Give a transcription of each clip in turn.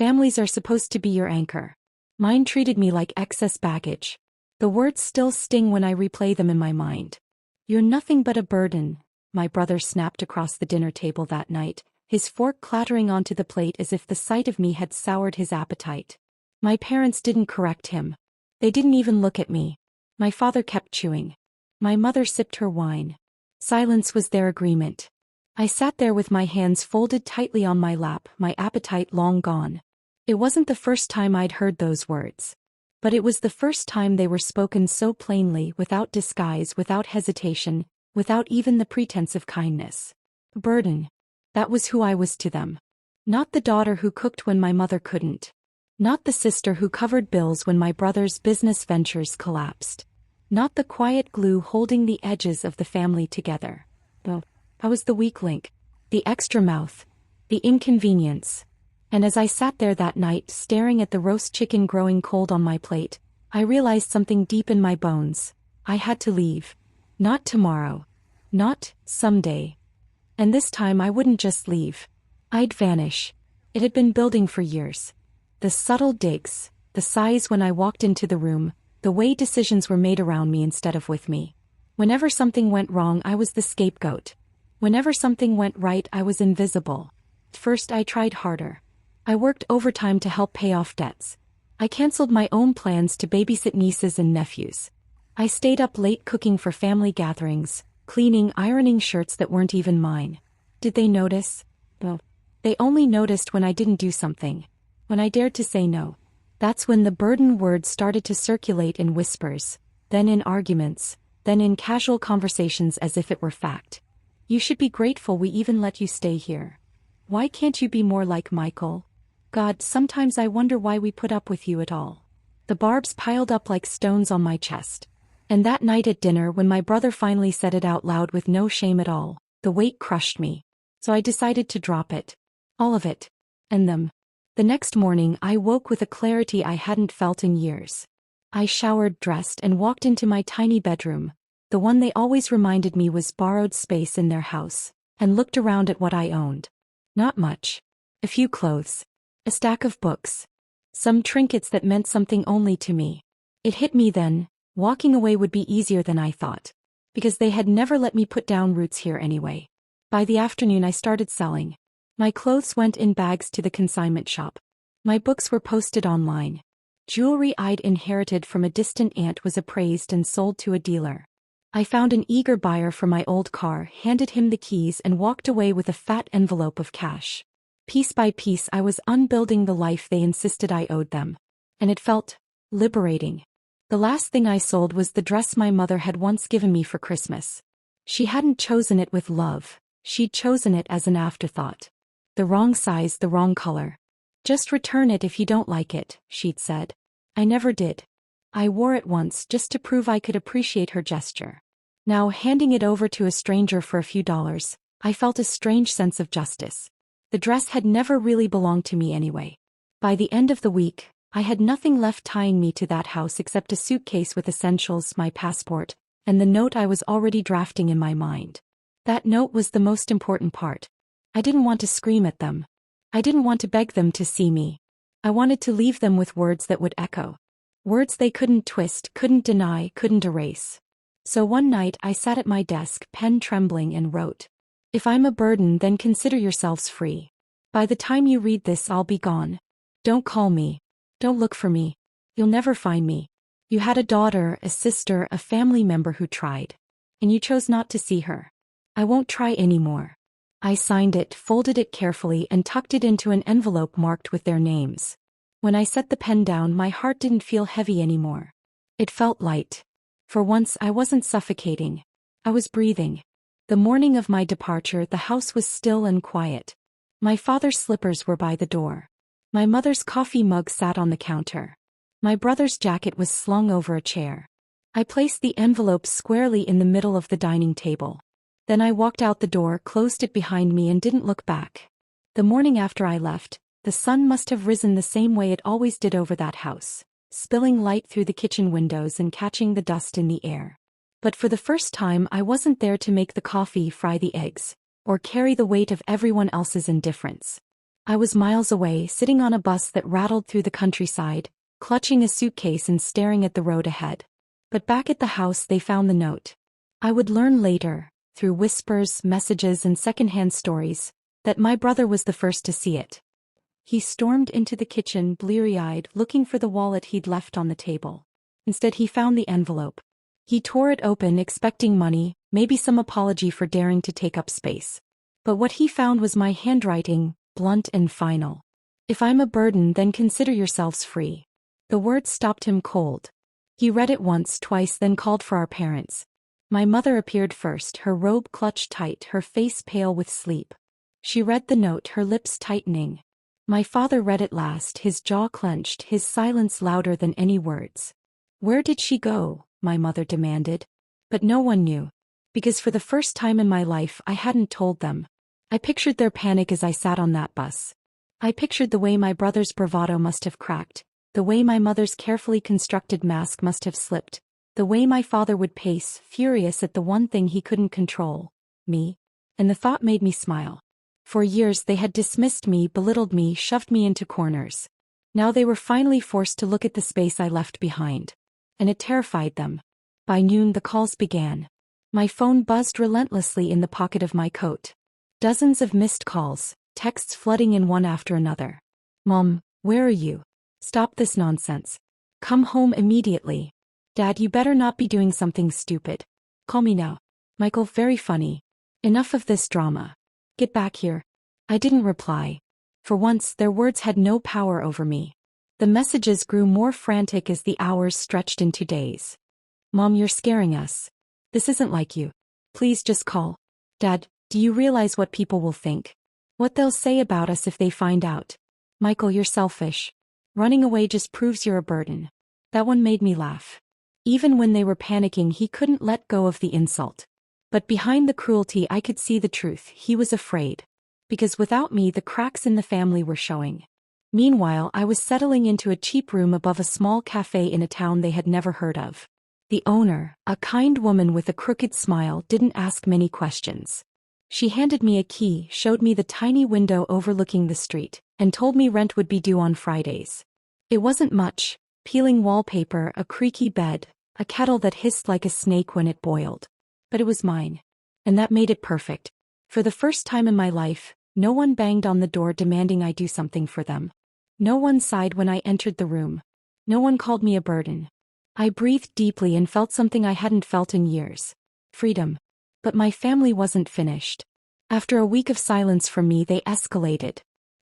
Families are supposed to be your anchor. Mine treated me like excess baggage. The words still sting when I replay them in my mind. You're nothing but a burden, my brother snapped across the dinner table that night, his fork clattering onto the plate as if the sight of me had soured his appetite. My parents didn't correct him. They didn't even look at me. My father kept chewing. My mother sipped her wine. Silence was their agreement. I sat there with my hands folded tightly on my lap, my appetite long gone. It wasn't the first time I'd heard those words. But it was the first time they were spoken so plainly, without disguise, without hesitation, without even the pretense of kindness. Burden. That was who I was to them. Not the daughter who cooked when my mother couldn't. Not the sister who covered bills when my brother's business ventures collapsed. Not the quiet glue holding the edges of the family together. No, I was the weak link. The extra mouth. The inconvenience. And as I sat there that night staring at the roast chicken growing cold on my plate, I realized something deep in my bones. I had to leave. Not tomorrow. Not someday. And this time I wouldn't just leave. I'd vanish. It had been building for years. The subtle digs, the sighs when I walked into the room, the way decisions were made around me instead of with me. Whenever something went wrong, I was the scapegoat. Whenever something went right, I was invisible. First, I tried harder. I worked overtime to help pay off debts. I canceled my own plans to babysit nieces and nephews. I stayed up late cooking for family gatherings, cleaning, ironing shirts that weren't even mine. Did they notice? No. They only noticed when I didn't do something. When I dared to say no. That's when the burden word started to circulate in whispers, then in arguments, then in casual conversations as if it were fact. You should be grateful we even let you stay here. Why can't you be more like Michael? God, sometimes I wonder why we put up with you at all. The barbs piled up like stones on my chest. And that night at dinner when my brother finally said it out loud with no shame at all, the weight crushed me. So I decided to drop it. All of it. And them. The next morning I woke with a clarity I hadn't felt in years. I showered, dressed, and walked into my tiny bedroom, the one they always reminded me was borrowed space in their house, and looked around at what I owned. Not much. A few clothes. A stack of books. Some trinkets that meant something only to me. It hit me then, walking away would be easier than I thought. Because they had never let me put down roots here anyway. By the afternoon I started selling. My clothes went in bags to the consignment shop. My books were posted online. Jewelry I'd inherited from a distant aunt was appraised and sold to a dealer. I found an eager buyer for my old car, handed him the keys and walked away with a fat envelope of cash. Piece by piece I was unbuilding the life they insisted I owed them. And it felt liberating. The last thing I sold was the dress my mother had once given me for Christmas. She hadn't chosen it with love. She'd chosen it as an afterthought. The wrong size, the wrong color. Just return it if you don't like it, she'd said. I never did. I wore it once just to prove I could appreciate her gesture. Now, handing it over to a stranger for a few dollars, I felt a strange sense of justice. The dress had never really belonged to me anyway. By the end of the week, I had nothing left tying me to that house except a suitcase with essentials, my passport, and the note I was already drafting in my mind. That note was the most important part. I didn't want to scream at them. I didn't want to beg them to see me. I wanted to leave them with words that would echo. Words they couldn't twist, couldn't deny, couldn't erase. So one night I sat at my desk, pen trembling, and wrote, "If I'm a burden, then consider yourselves free. By the time you read this, I'll be gone. Don't call me. Don't look for me. You'll never find me. You had a daughter, a sister, a family member who tried. And you chose not to see her. I won't try anymore." I signed it, folded it carefully, and tucked it into an envelope marked with their names. When I set the pen down, my heart didn't feel heavy anymore. It felt light. For once, I wasn't suffocating. I was breathing. The morning of my departure, the house was still and quiet. My father's slippers were by the door. My mother's coffee mug sat on the counter. My brother's jacket was slung over a chair. I placed the envelope squarely in the middle of the dining table. Then I walked out the door, closed it behind me, and didn't look back. The morning after I left, the sun must have risen the same way it always did over that house, spilling light through the kitchen windows and catching the dust in the air. But for the first time, I wasn't there to make the coffee, fry the eggs, or carry the weight of everyone else's indifference. I was miles away, sitting on a bus that rattled through the countryside, clutching a suitcase and staring at the road ahead. But back at the house they found the note. I would learn later, through whispers, messages and secondhand stories, that my brother was the first to see it. He stormed into the kitchen, bleary-eyed, looking for the wallet he'd left on the table. Instead he found the envelope. He tore it open, expecting money, maybe some apology for daring to take up space. But what he found was my handwriting, blunt and final. "If I'm a burden, then consider yourselves free." The words stopped him cold. He read it once, twice, then called for our parents. My mother appeared first, her robe clutched tight, her face pale with sleep. She read the note, her lips tightening. My father read it last, his jaw clenched, his silence louder than any words. "Where did she go?" my mother demanded. But no one knew. Because for the first time in my life I hadn't told them. I pictured their panic as I sat on that bus. I pictured the way my brother's bravado must have cracked, the way my mother's carefully constructed mask must have slipped, the way my father would pace, furious at the one thing he couldn't control, me. And the thought made me smile. For years they had dismissed me, belittled me, shoved me into corners. Now they were finally forced to look at the space I left behind. And it terrified them. By noon the calls began. My phone buzzed relentlessly in the pocket of my coat. Dozens of missed calls, texts flooding in one after another. "Mom, where are you? Stop this nonsense. Come home immediately. Dad, you better not be doing something stupid. Call me now. Michael, very funny. Enough of this drama. Get back here." I didn't reply. For once, their words had no power over me. The messages grew more frantic as the hours stretched into days. "Mom, you're scaring us. This isn't like you. Please just call. Dad, do you realize what people will think? What they'll say about us if they find out? Michael, you're selfish. Running away just proves you're a burden." That one made me laugh. Even when they were panicking, he couldn't let go of the insult. But behind the cruelty I could see the truth. He was afraid. Because without me the cracks in the family were showing. Meanwhile I was settling into a cheap room above a small cafe in a town they had never heard of. The owner, a kind woman with a crooked smile, didn't ask many questions. She handed me a key, showed me the tiny window overlooking the street, and told me rent would be due on Fridays. It wasn't much: peeling wallpaper, a creaky bed, a kettle that hissed like a snake when it boiled. But it was mine. And that made it perfect. For the first time in my life, no one banged on the door demanding I do something for them. No one sighed when I entered the room. No one called me a burden. I breathed deeply and felt something I hadn't felt in years. Freedom. But my family wasn't finished. After a week of silence from me, they escalated.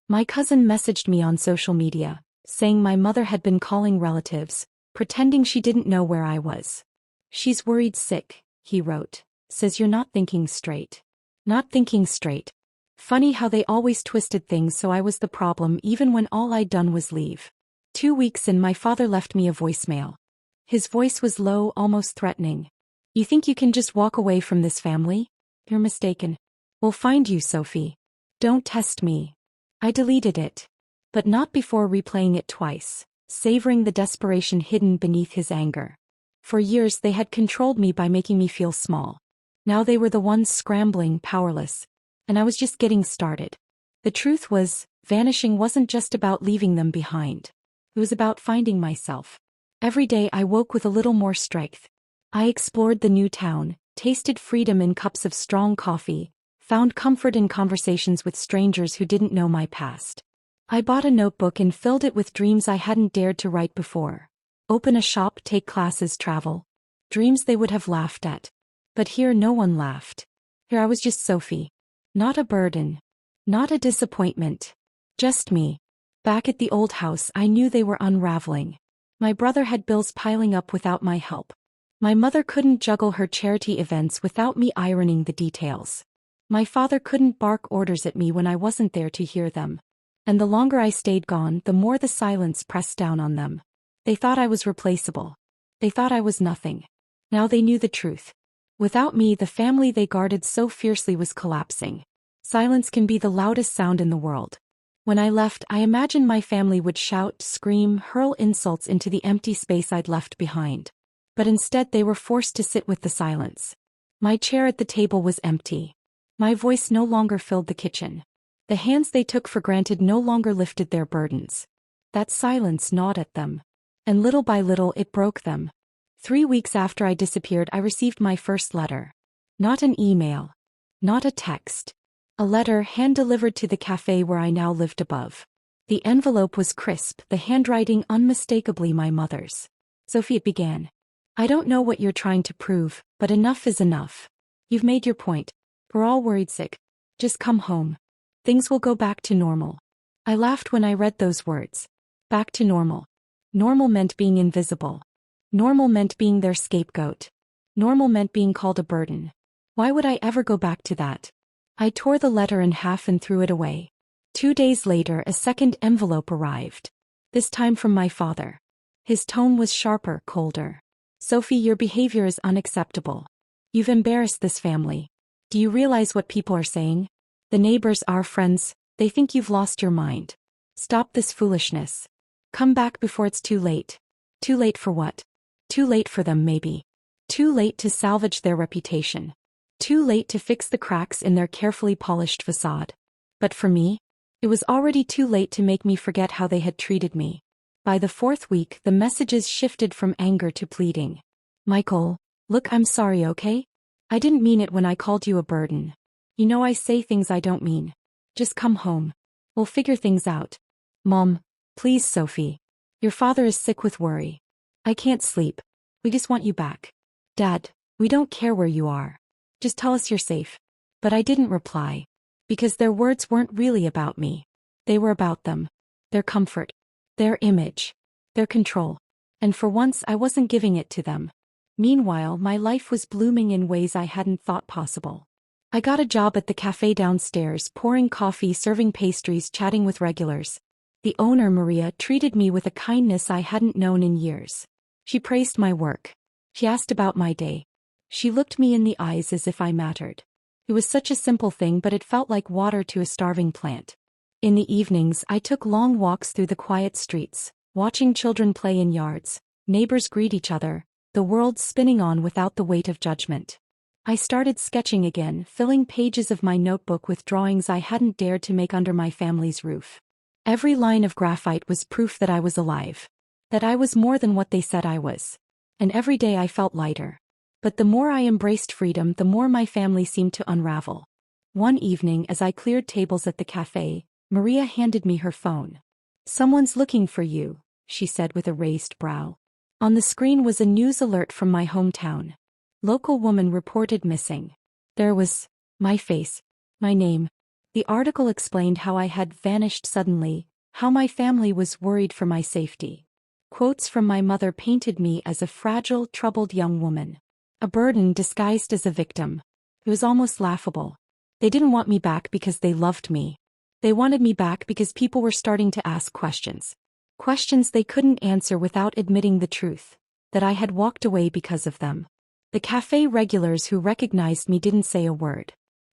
My cousin messaged me on social media, saying my mother had been calling relatives, pretending she didn't know where I was. "She's worried sick," he wrote. "Says you're not thinking straight." Not thinking straight. Funny how they always twisted things so I was the problem even when all I'd done was leave. 2 weeks in, my father left me a voicemail. His voice was low, almost threatening. "You think you can just walk away from this family? You're mistaken. We'll find you, Sophie. Don't test me." I deleted it. But not before replaying it twice, savoring the desperation hidden beneath his anger. For years they had controlled me by making me feel small. Now they were the ones scrambling, powerless. And I was just getting started. The truth was, vanishing wasn't just about leaving them behind. It was about finding myself. Every day I woke with a little more strength. I explored the new town, tasted freedom in cups of strong coffee, found comfort in conversations with strangers who didn't know my past. I bought a notebook and filled it with dreams I hadn't dared to write before. Open a shop, take classes, travel. Dreams they would have laughed at. But here no one laughed. Here I was just Sophie. Not a burden. Not a disappointment. Just me. Back at the old house I knew they were unraveling. My brother had bills piling up without my help. My mother couldn't juggle her charity events without me ironing the details. My father couldn't bark orders at me when I wasn't there to hear them. And the longer I stayed gone, the more the silence pressed down on them. They thought I was replaceable. They thought I was nothing. Now they knew the truth. Without me, the family they guarded so fiercely was collapsing. Silence can be the loudest sound in the world. When I left, I imagined my family would shout, scream, hurl insults into the empty space I'd left behind. But instead they were forced to sit with the silence. My chair at the table was empty. My voice no longer filled the kitchen. The hands they took for granted no longer lifted their burdens. That silence gnawed at them. And little by little it broke them. 3 weeks after I disappeared, I received my first letter. Not an email. Not a text. A letter hand-delivered to the cafe where I now lived above. The envelope was crisp, the handwriting unmistakably my mother's. Sophie, it began. I don't know what you're trying to prove, but enough is enough. You've made your point. We're all worried sick. Just come home. Things will go back to normal. I laughed when I read those words. Back to normal. Normal meant being invisible. Normal meant being their scapegoat. Normal meant being called a burden. Why would I ever go back to that? I tore the letter in half and threw it away. 2 days later, a second envelope arrived. This time from my father. His tone was sharper, colder. Sophie, your behavior is unacceptable. You've embarrassed this family. Do you realize what people are saying? The neighbors, our friends, they think you've lost your mind. Stop this foolishness. Come back before it's too late. Too late for what? Too late for them, maybe. Too late to salvage their reputation. Too late to fix the cracks in their carefully polished facade. But for me, it was already too late to make me forget how they had treated me. By the 4th week, the messages shifted from anger to pleading. Michael, look, I'm sorry, okay? I didn't mean it when I called you a burden. You know I say things I don't mean. Just come home. We'll figure things out. Mom, please, Sophie. Your father is sick with worry. I can't sleep. We just want you back. Dad, we don't care where you are. Just tell us you're safe. But I didn't reply. Because their words weren't really about me. They were about them. Their comfort. Their image. Their control. And for once I wasn't giving it to them. Meanwhile, my life was blooming in ways I hadn't thought possible. I got a job at the cafe downstairs, pouring coffee, serving pastries, chatting with regulars. The owner, Maria, treated me with a kindness I hadn't known in years. She praised my work. She asked about my day. She looked me in the eyes as if I mattered. It was such a simple thing, but it felt like water to a starving plant. In the evenings, I took long walks through the quiet streets, watching children play in yards, neighbors greet each other, the world spinning on without the weight of judgment. I started sketching again, filling pages of my notebook with drawings I hadn't dared to make under my family's roof. Every line of graphite was proof that I was alive. That I was more than what they said I was. And every day I felt lighter. But the more I embraced freedom, the more my family seemed to unravel. One evening, as I cleared tables at the cafe, Maria handed me her phone. Someone's looking for you, she said with a raised brow. On the screen was a news alert from my hometown. Local woman reported missing. There was my face, my name. The article explained how I had vanished suddenly, how my family was worried for my safety. Quotes from my mother painted me as a fragile, troubled young woman. A burden disguised as a victim. It was almost laughable. They didn't want me back because they loved me. They wanted me back because people were starting to ask questions. Questions they couldn't answer without admitting the truth. That I had walked away because of them. The cafe regulars who recognized me didn't say a word.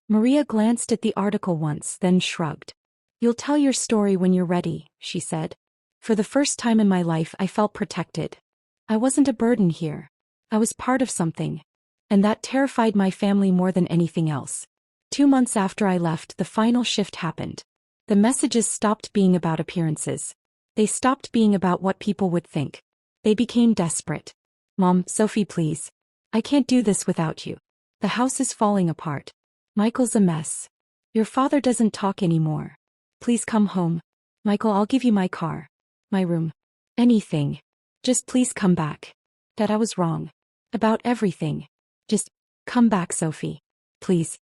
Maria glanced at the article once, then shrugged. You'll tell your story when you're ready, she said. For the first time in my life I felt protected. I wasn't a burden here. I was part of something. And that terrified my family more than anything else. 2 months after I left, the final shift happened. The messages stopped being about appearances. They stopped being about what people would think. They became desperate. Mom, Sophie, please. I can't do this without you. The house is falling apart. Michael's a mess. Your father doesn't talk anymore. Please come home. Michael, I'll give you my car. My room. Anything. Just please come back. That I was wrong. About everything. Just come back, Sophie. Please.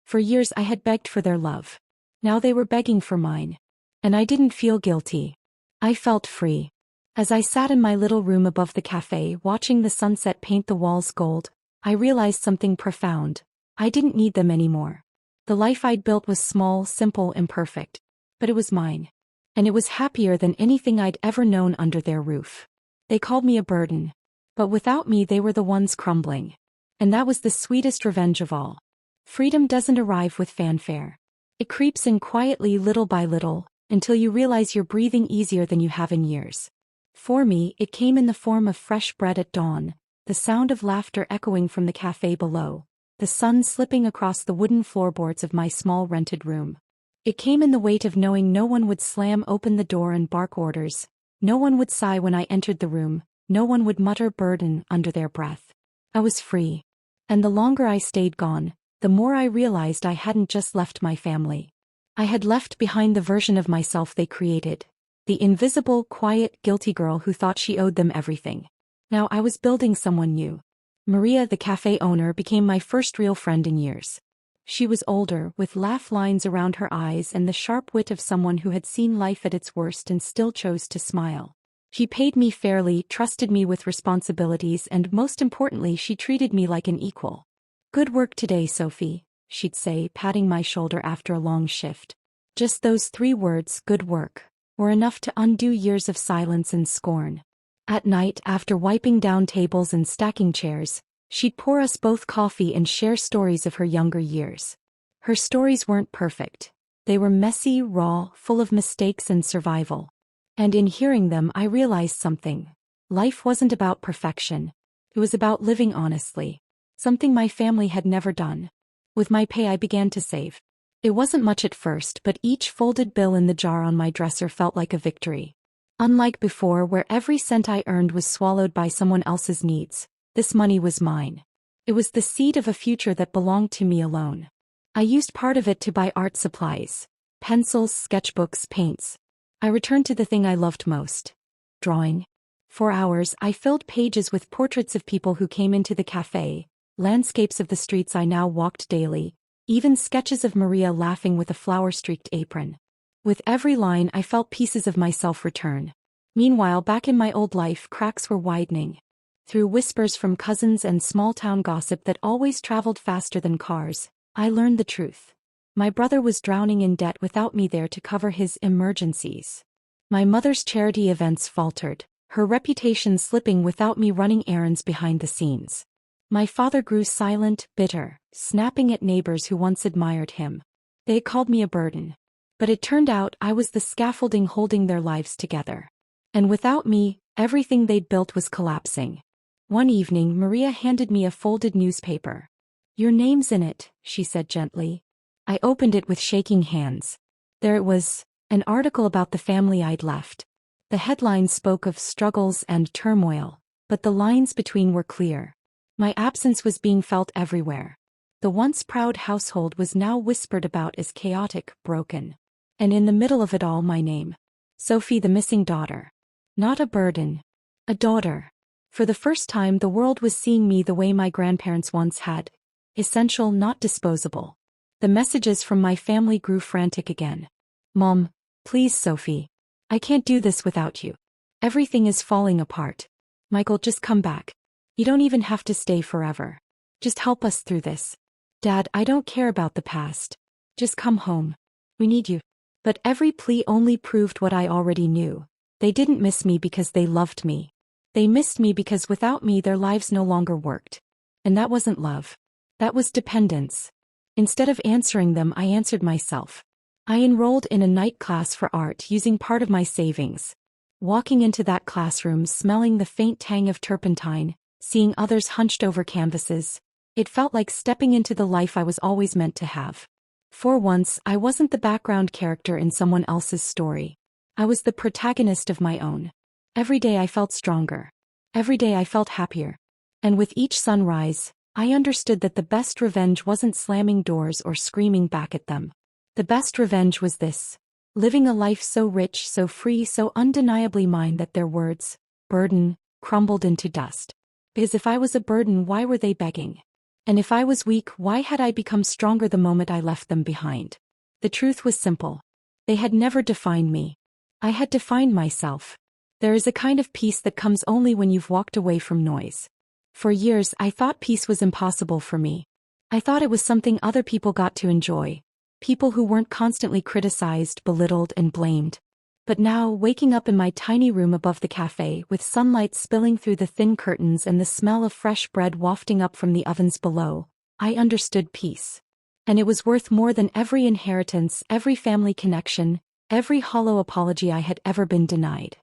For years I had begged for their love. Now they were begging for mine. And I didn't feel guilty. I felt free. As I sat in my little room above the cafe watching the sunset paint the walls gold, I realized something profound. I didn't need them anymore. The life I'd built was small, simple, imperfect. But it was mine. And it was happier than anything I'd ever known under their roof. They called me a burden. But without me they were the ones crumbling. And that was the sweetest revenge of all. Freedom doesn't arrive with fanfare. It creeps in quietly little by little, until you realize you're breathing easier than you have in years. For me, it came in the form of fresh bread at dawn, the sound of laughter echoing from the cafe below, the sun slipping across the wooden floorboards of my small rented room. It came in the weight of knowing no one would slam open the door and bark orders, no one would sigh when I entered the room, no one would mutter burden under their breath. I was free. And the longer I stayed gone, the more I realized I hadn't just left my family. I had left behind the version of myself they created. The invisible, quiet, guilty girl who thought she owed them everything. Now I was building someone new. Maria, the cafe owner, became my first real friend in years. She was older, with laugh lines around her eyes and the sharp wit of someone who had seen life at its worst and still chose to smile. She paid me fairly, trusted me with responsibilities, and most importantly, she treated me like an equal. "Good work today, Sophie," she'd say, patting my shoulder after a long shift. Just those 3 words, "good work," were enough to undo years of silence and scorn. At night, after wiping down tables and stacking chairs, she'd pour us both coffee and share stories of her younger years. Her stories weren't perfect. They were messy, raw, full of mistakes and survival. And in hearing them, I realized something. Life wasn't about perfection. It was about living honestly. Something my family had never done. With my pay, I began to save. It wasn't much at first, but each folded bill in the jar on my dresser felt like a victory. Unlike before, where every cent I earned was swallowed by someone else's needs, this money was mine. It was the seed of a future that belonged to me alone. I used part of it to buy art supplies. Pencils, sketchbooks, paints. I returned to the thing I loved most. Drawing. For hours, I filled pages with portraits of people who came into the cafe, landscapes of the streets I now walked daily, even sketches of Maria laughing with a flower-streaked apron. With every line, I felt pieces of myself return. Meanwhile, back in my old life, cracks were widening. Through whispers from cousins and small-town gossip that always traveled faster than cars, I learned the truth. My brother was drowning in debt without me there to cover his emergencies. My mother's charity events faltered, her reputation slipping without me running errands behind the scenes. My father grew silent, bitter, snapping at neighbors who once admired him. They called me a burden. But it turned out I was the scaffolding holding their lives together. And without me, everything they'd built was collapsing. One evening, Maria handed me a folded newspaper. "Your name's in it," she said gently. I opened it with shaking hands. There it was, an article about the family I'd left. The headline spoke of struggles and turmoil, but the lines between were clear. My absence was being felt everywhere. The once proud household was now whispered about as chaotic, broken. And in the middle of it all, my name. Sophie, the missing daughter. Not a burden. A daughter. For the first time, the world was seeing me the way my grandparents once had. Essential, not disposable. The messages from my family grew frantic again. "Mom, please, Sophie. I can't do this without you. Everything is falling apart. Michael, just come back. You don't even have to stay forever. Just help us through this. Dad, I don't care about the past. Just come home. We need you." But every plea only proved what I already knew. They didn't miss me because they loved me. They missed me because without me their lives no longer worked. And that wasn't love. That was dependence. Instead of answering them, I answered myself. I enrolled in a night class for art using part of my savings. Walking into that classroom, smelling the faint tang of turpentine, seeing others hunched over canvases, it felt like stepping into the life I was always meant to have. For once, I wasn't the background character in someone else's story. I was the protagonist of my own. Every day I felt stronger. Every day I felt happier. And with each sunrise, I understood that the best revenge wasn't slamming doors or screaming back at them. The best revenge was this. Living a life so rich, so free, so undeniably mine that their words, burden, crumbled into dust. Because if I was a burden, why were they begging? And if I was weak, why had I become stronger the moment I left them behind? The truth was simple. They had never defined me. I had defined myself. There is a kind of peace that comes only when you've walked away from noise. For years, I thought peace was impossible for me. I thought it was something other people got to enjoy. People who weren't constantly criticized, belittled, and blamed. But now, waking up in my tiny room above the cafe, with sunlight spilling through the thin curtains and the smell of fresh bread wafting up from the ovens below, I understood peace. And it was worth more than every inheritance, every family connection, every hollow apology I had ever been denied.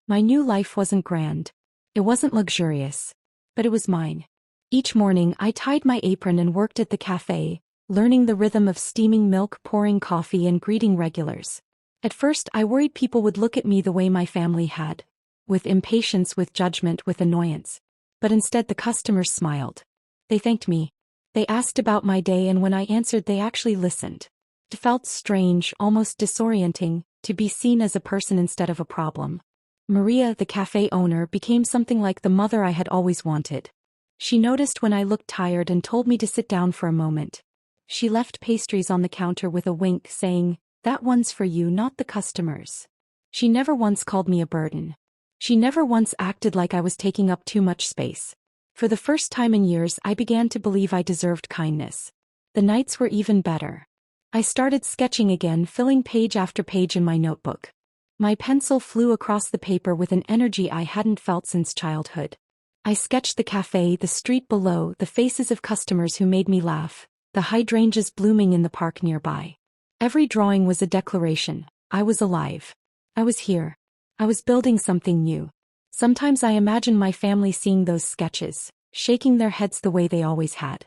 My new life wasn't grand. It wasn't luxurious. But it was mine. Each morning, I tied my apron and worked at the cafe, learning the rhythm of steaming milk, pouring coffee, and greeting regulars. At first, I worried people would look at me the way my family had, with impatience, with judgment, with annoyance. But instead, the customers smiled. They thanked me. They asked about my day, and when I answered, they actually listened. It felt strange, almost disorienting, to be seen as a person instead of a problem. Maria, the cafe owner, became something like the mother I had always wanted. She noticed when I looked tired and told me to sit down for a moment. She left pastries on the counter with a wink, saying, "That one's for you, not the customers." She never once called me a burden. She never once acted like I was taking up too much space. For the first time in years, I began to believe I deserved kindness. The nights were even better. I started sketching again, filling page after page in my notebook. My pencil flew across the paper with an energy I hadn't felt since childhood. I sketched the cafe, the street below, the faces of customers who made me laugh, the hydrangeas blooming in the park nearby. Every drawing was a declaration. I was alive. I was here. I was building something new. Sometimes I imagine my family seeing those sketches, shaking their heads the way they always had.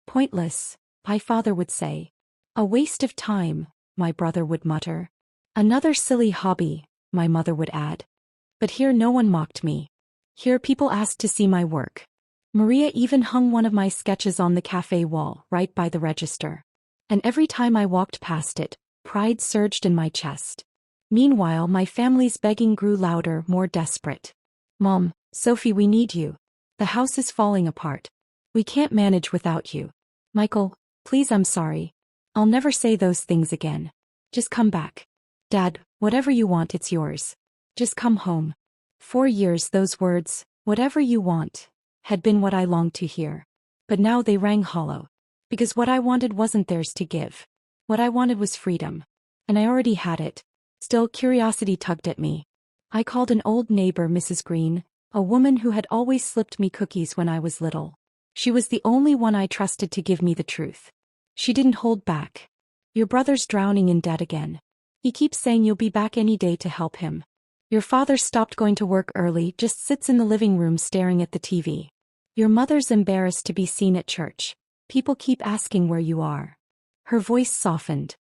"Pointless," my father would say. "A waste of time," my brother would mutter. "Another silly hobby," my mother would add. But here no one mocked me. Here people asked to see my work. Maria even hung one of my sketches on the cafe wall, right by the register. And every time I walked past it, pride surged in my chest. Meanwhile, my family's begging grew louder, more desperate. "Mom, Sophie, we need you. The house is falling apart. We can't manage without you. Michael, please, I'm sorry. I'll never say those things again. Just come back. Dad, whatever you want, it's yours. Just come home." For years, those words, "whatever you want," had been what I longed to hear. But now they rang hollow. Because what I wanted wasn't theirs to give. What I wanted was freedom. And I already had it. Still, curiosity tugged at me. I called an old neighbor, Mrs. Green, a woman who had always slipped me cookies when I was little. She was the only one I trusted to give me the truth. She didn't hold back. "Your brother's drowning in debt again. He keeps saying you'll be back any day to help him. Your father stopped going to work early, just sits in the living room staring at the TV. Your mother's embarrassed to be seen at church. People keep asking where you are." Her voice softened.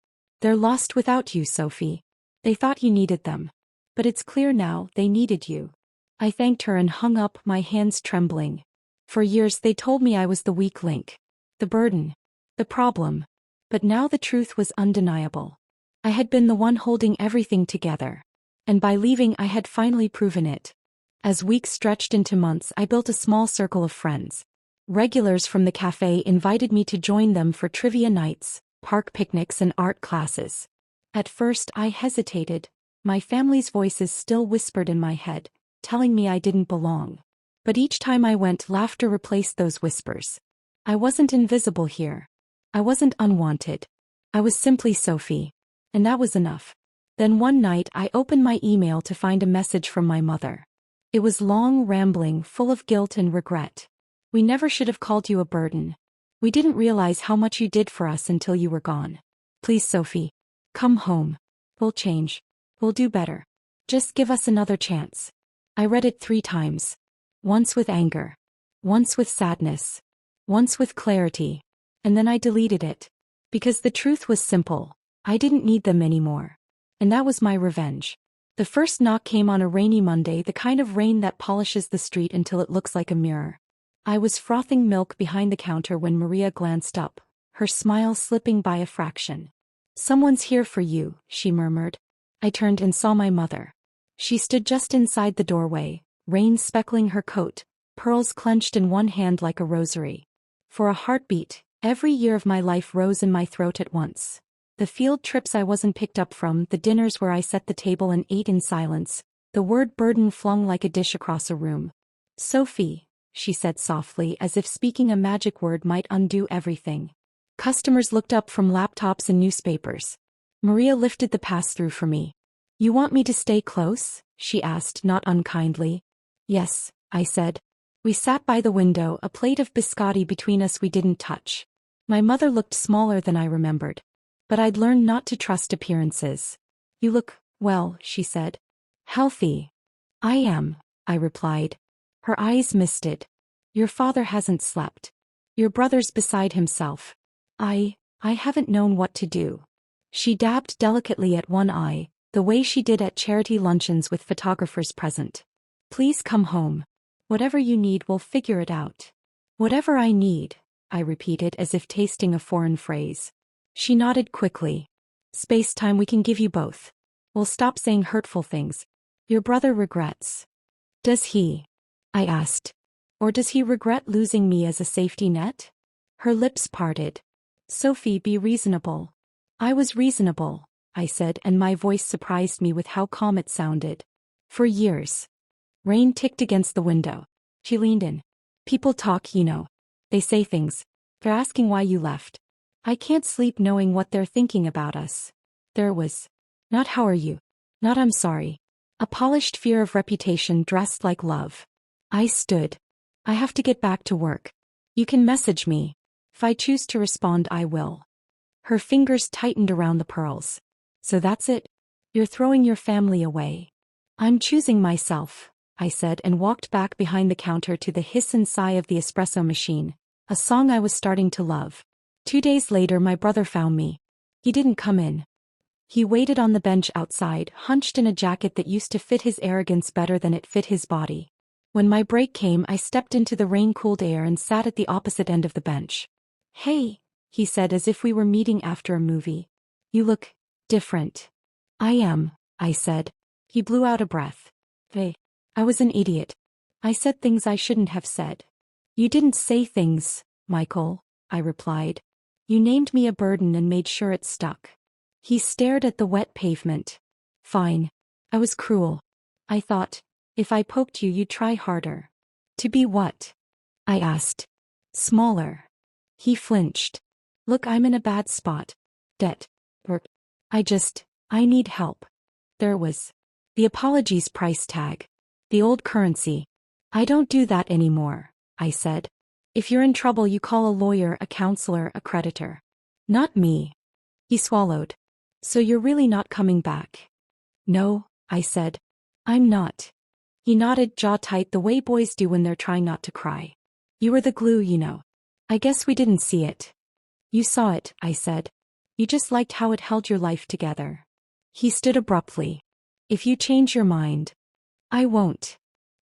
"They're lost without you, Sophie. They thought you needed them. But it's clear now, they needed you." I thanked her and hung up, my hands trembling. For years they told me I was the weak link. The burden. The problem. But now the truth was undeniable. I had been the one holding everything together. And by leaving, I had finally proven it. As weeks stretched into months, I built a small circle of friends. Regulars from the cafe invited me to join them for trivia nights, park picnics, and art classes. At first, I hesitated. My family's voices still whispered in my head, telling me I didn't belong. But each time I went, laughter replaced those whispers. I wasn't invisible here. I wasn't unwanted. I was simply Sophie. And that was enough. Then one night, I opened my email to find a message from my mother. It was long, rambling, full of guilt and regret. "We never should have called you a burden. We didn't realize how much you did for us until you were gone. Please, Sophie, come home. We'll change. We'll do better. Just give us another chance." I read it 3 times. Once with anger. Once with sadness. Once with clarity. And then I deleted it. Because the truth was simple. I didn't need them anymore. And that was my revenge. The first knock came on a rainy Monday, the kind of rain that polishes the street until it looks like a mirror. I was frothing milk behind the counter when Maria glanced up, her smile slipping by a fraction. "Someone's here for you," she murmured. I turned and saw my mother. She stood just inside the doorway, rain speckling her coat, pearls clenched in one hand like a rosary. For a heartbeat, every year of my life rose in my throat at once. The field trips I wasn't picked up from, the dinners where I set the table and ate in silence, the word burden flung like a dish across a room. "Sophie," she said softly, as if speaking a magic word might undo everything. Customers looked up from laptops and newspapers. Maria lifted the pass-through for me. "You want me to stay close?" she asked, not unkindly. "Yes," I said. We sat by the window, a plate of biscotti between us we didn't touch. My mother looked smaller than I remembered. But I'd learned not to trust appearances. "You look, well," she said. "Healthy." "I am," I replied. Her eyes misted. "Your father hasn't slept. Your brother's beside himself." I I haven't known what to do. She dabbed delicately at one eye, the way she did at charity luncheons with photographers present. Please come home. Whatever you need, we'll figure it out. Whatever I need, I repeated as if tasting a foreign phrase. She nodded quickly. Space-time we can give you both. We'll stop saying hurtful things. Your brother regrets. Does he? I asked. Or does he regret losing me as a safety net? Her lips parted. Sophie, be reasonable. I was reasonable, I said, and my voice surprised me with how calm it sounded. For years. Rain ticked against the window. She leaned in. People talk, you know. They say things. They're asking why you left. I can't sleep knowing what they're thinking about us. There was. Not how are you. Not I'm sorry. A polished fear of reputation dressed like love. I stood. I have to get back to work. You can message me. If I choose to respond, I will. Her fingers tightened around the pearls. So that's it? You're throwing your family away. I'm choosing myself, I said, and walked back behind the counter to the hiss and sigh of the espresso machine, a song I was starting to love. 2 days later, my brother found me. He didn't come in. He waited on the bench outside, hunched in a jacket that used to fit his arrogance better than it fit his body. When my break came, I stepped into the rain-cooled air and sat at the opposite end of the bench. Hey, he said as if we were meeting after a movie. You look different. I am, I said. He blew out a breath. Hey, I was an idiot. I said things I shouldn't have said. You didn't say things, Michael, I replied. You named me a burden and made sure it stuck. He stared at the wet pavement. Fine. I was cruel. I thought, if I poked you, you'd try harder. To be what? I asked. Smaller. He flinched. Look, I'm in a bad spot. Debt. Work. I need help. There was. The apologies price tag. The old currency. I don't do that anymore, I said. If you're in trouble, you call a lawyer, a counselor, a creditor. Not me. He swallowed. So you're really not coming back? No, I said. I'm not. He nodded, jaw tight, the way boys do when they're trying not to cry. You were the glue, you know. I guess we didn't see it. You saw it, I said. You just liked how it held your life together. He stood abruptly. If you change your mind. I won't.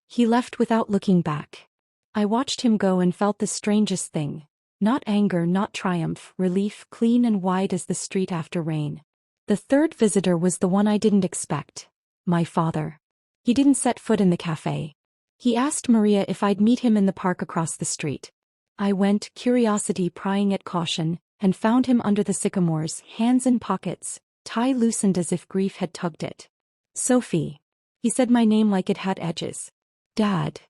He left without looking back. I watched him go and felt the strangest thing. Not anger, not triumph, relief, clean and wide as the street after rain. The third visitor was the one I didn't expect. My father. He didn't set foot in the cafe. He asked Maria if I'd meet him in the park across the street. I went, curiosity prying at caution, and found him under the sycamores, hands in pockets, tie loosened as if grief had tugged it. Sophie. He said my name like it had edges. Dad.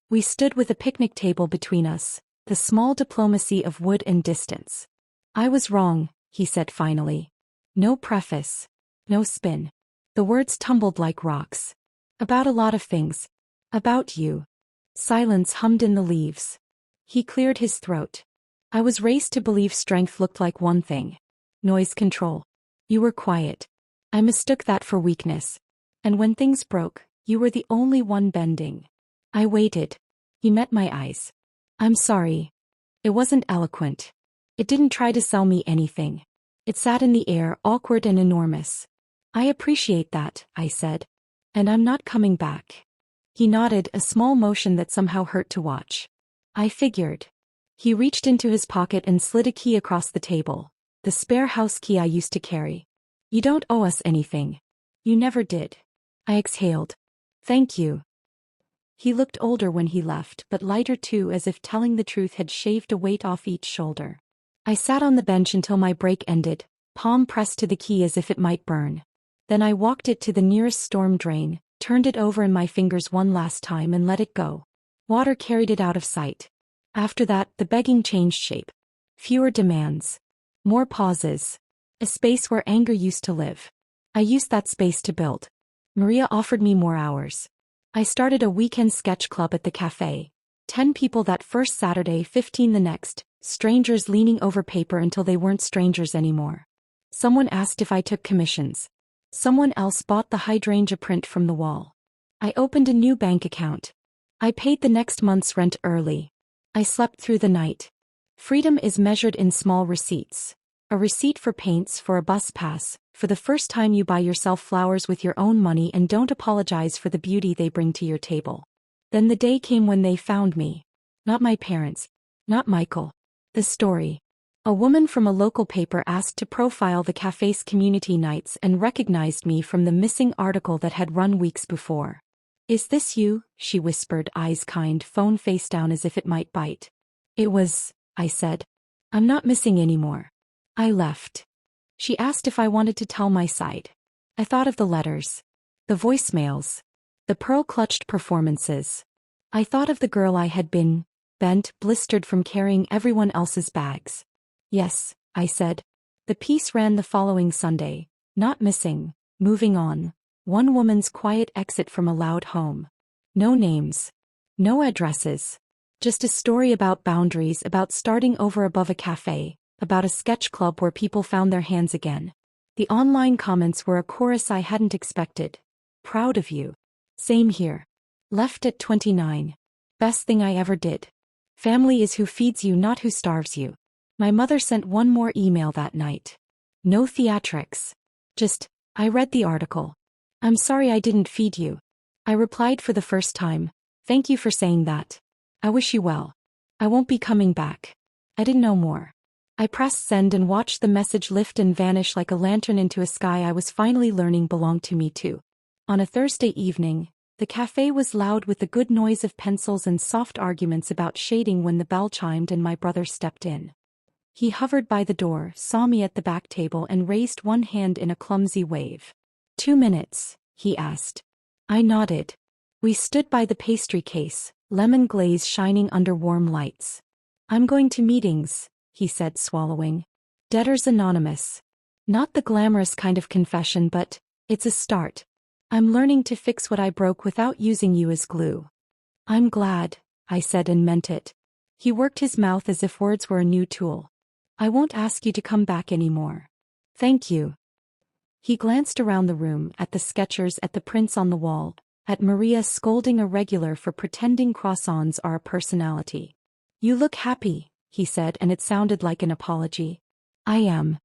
We stood with a picnic table between us, the small diplomacy of wood and distance. I was wrong, he said finally. No preface. No spin. The words tumbled like rocks. About a lot of things. About you. Silence hummed in the leaves. He cleared his throat. I was raised to believe strength looked like one thing. Noise control. You were quiet. I mistook that for weakness. And when things broke, you were the only one bending. I waited. He met my eyes. I'm sorry. It wasn't eloquent. It didn't try to sell me anything. It sat in the air, awkward and enormous. I appreciate that, I said. And I'm not coming back. He nodded, a small motion that somehow hurt to watch. I figured. He reached into his pocket and slid a key across the table. The spare house key I used to carry. You don't owe us anything. You never did. I exhaled. Thank you. He looked older when he left, but lighter too, as if telling the truth had shaved a weight off each shoulder. I sat on the bench until my break ended, palm pressed to the key as if it might burn. Then I walked it to the nearest storm drain, turned it over in my fingers one last time and let it go. Water carried it out of sight. After that, the begging changed shape. Fewer demands. More pauses. A space where anger used to live. I used that space to build. Maria offered me more hours. I started a weekend sketch club at the cafe. 10 people that first Saturday, 15 the next, strangers leaning over paper until they weren't strangers anymore. Someone asked if I took commissions. Someone else bought the hydrangea print from the wall. I opened a new bank account. I paid the next month's rent early. I slept through the night. Freedom is measured in small receipts. A receipt for paints, for a bus pass, for the first time you buy yourself flowers with your own money and don't apologize for the beauty they bring to your table. Then the day came when they found me. Not my parents. Not Michael. The story. A woman from a local paper asked to profile the cafe's community nights and recognized me from the missing article that had run weeks before. "Is this you?" she whispered, eyes kind, phone face down as if it might bite. "It was," I said. "I'm not missing anymore. I left." She asked if I wanted to tell my side. I thought of the letters. The voicemails. The pearl-clutched performances. I thought of the girl I had been, bent, blistered from carrying everyone else's bags. "Yes," I said. The piece ran the following Sunday. Not missing. Moving on. One woman's quiet exit from a loud home. No names. No addresses. Just a story about boundaries, about starting over above a cafe, about a sketch club where people found their hands again. The online comments were a chorus I hadn't expected. "Proud of you." "Same here." "Left at 29. Best thing I ever did." "Family is who feeds you, not who starves you." My mother sent one more email that night. No theatrics. Just, "I read the article. I'm sorry I didn't feed you." I replied for the first time, "Thank you for saying that. I wish you well. I won't be coming back." I didn't know more. I pressed send and watched the message lift and vanish like a lantern into a sky I was finally learning belonged to me too. On a Thursday evening, the cafe was loud with the good noise of pencils and soft arguments about shading when the bell chimed and my brother stepped in. He hovered by the door, saw me at the back table and raised one hand in a clumsy wave. 2 minutes, he asked. I nodded. We stood by the pastry case, lemon glaze shining under warm lights. I'm going to meetings, he said, swallowing. Debtors Anonymous. Not the glamorous kind of confession, but it's a start. I'm learning to fix what I broke without using you as glue. I'm glad, I said and meant it. He worked his mouth as if words were a new tool. I won't ask you to come back anymore. Thank you. He glanced around the room, at the sketchers, at the prints on the wall, at Maria scolding a regular for pretending croissants are a personality. You look happy, he said, and it sounded like an apology. I am.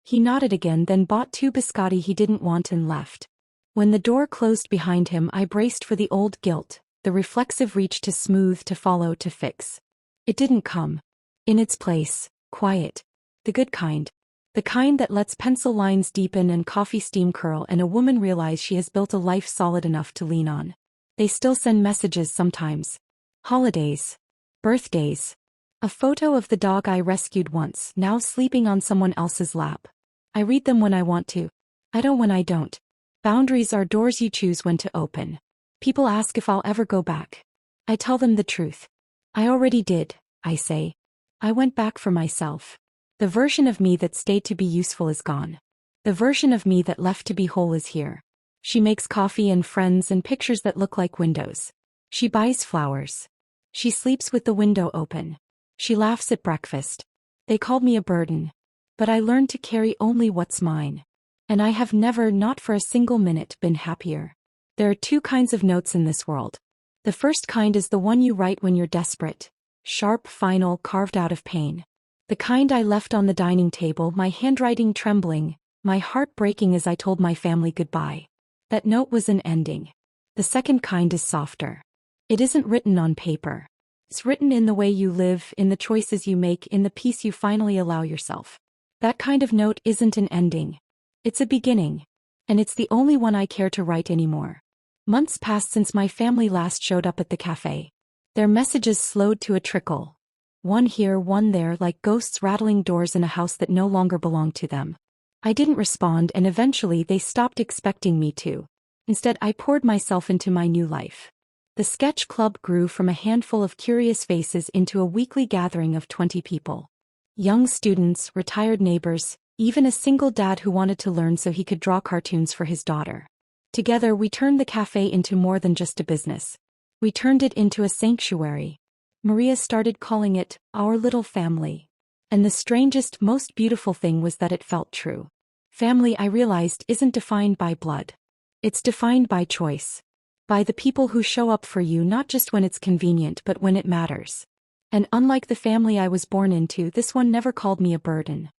He nodded again, then bought 2 biscotti he didn't want and left. When the door closed behind him, I braced for the old guilt, the reflexive reach to smooth, to follow, to fix. It didn't come. In its place, quiet. The good kind. The kind that lets pencil lines deepen and coffee steam curl and a woman realize she has built a life solid enough to lean on. They still send messages sometimes. Holidays. Birthdays. A photo of the dog I rescued once, now sleeping on someone else's lap. I read them when I want to. I don't when I don't. Boundaries are doors you choose when to open. People ask if I'll ever go back. I tell them the truth. I already did, I say. I went back for myself. The version of me that stayed to be useful is gone. The version of me that left to be whole is here. She makes coffee and friends and pictures that look like windows. She buys flowers. She sleeps with the window open. She laughs at breakfast. They called me a burden. But I learned to carry only what's mine. And I have never, not for a single minute, been happier. There are 2 kinds of notes in this world. The first kind is the one you write when you're desperate. Sharp, final, carved out of pain. The kind I left on the dining table, my handwriting trembling, my heart breaking as I told my family goodbye. That note was an ending. The second kind is softer. It isn't written on paper. It's written in the way you live, in the choices you make, in the peace you finally allow yourself. That kind of note isn't an ending. It's a beginning. And it's the only one I care to write anymore. Months passed since my family last showed up at the cafe. Their messages slowed to a trickle. One here, one there, like ghosts rattling doors in a house that no longer belonged to them. I didn't respond, and eventually they stopped expecting me to. Instead, I poured myself into my new life. The sketch club grew from a handful of curious faces into a weekly gathering of 20 people. Young students, retired neighbors, even a single dad who wanted to learn so he could draw cartoons for his daughter. Together we turned the cafe into more than just a business. We turned it into a sanctuary. Maria started calling it, our little family. And the strangest, most beautiful thing was that it felt true. Family, I realized, isn't defined by blood. It's defined by choice. By the people who show up for you not just when it's convenient but when it matters. And unlike the family I was born into, this one never called me a burden.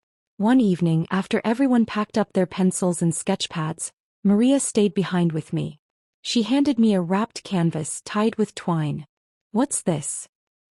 One evening, after everyone packed up their pencils and sketch pads, Maria stayed behind with me. She handed me a wrapped canvas tied with twine. "What's this?"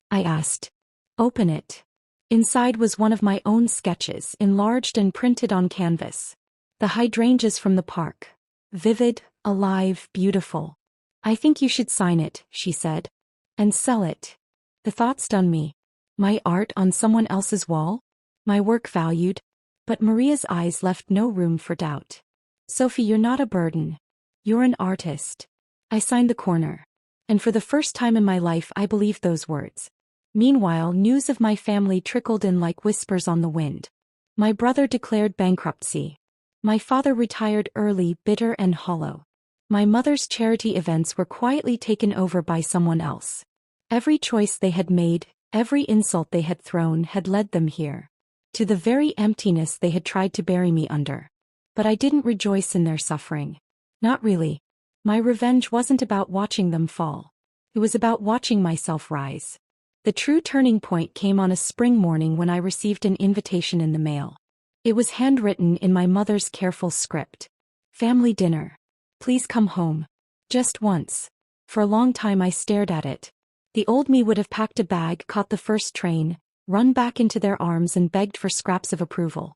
I asked. "Open it." Inside was one of my own sketches, enlarged and printed on canvas. The hydrangeas from the park. Vivid, alive, beautiful. "I think you should sign it," she said. "And sell it." The thought stunned me. My art on someone else's wall? My work valued? But Maria's eyes left no room for doubt. "Sophie, you're not a burden. You're an artist." I signed the corner. And for the first time in my life I believed those words. Meanwhile, news of my family trickled in like whispers on the wind. My brother declared bankruptcy. My father retired early, bitter and hollow. My mother's charity events were quietly taken over by someone else. Every choice they had made, every insult they had thrown had led them here. To the very emptiness they had tried to bury me under. But I didn't rejoice in their suffering. Not really. My revenge wasn't about watching them fall. It was about watching myself rise. The true turning point came on a spring morning when I received an invitation in the mail. It was handwritten in my mother's careful script. "Family dinner. Please come home." Just once. For a long time I stared at it. The old me would have packed a bag, caught the first train, run back into their arms and begged for scraps of approval.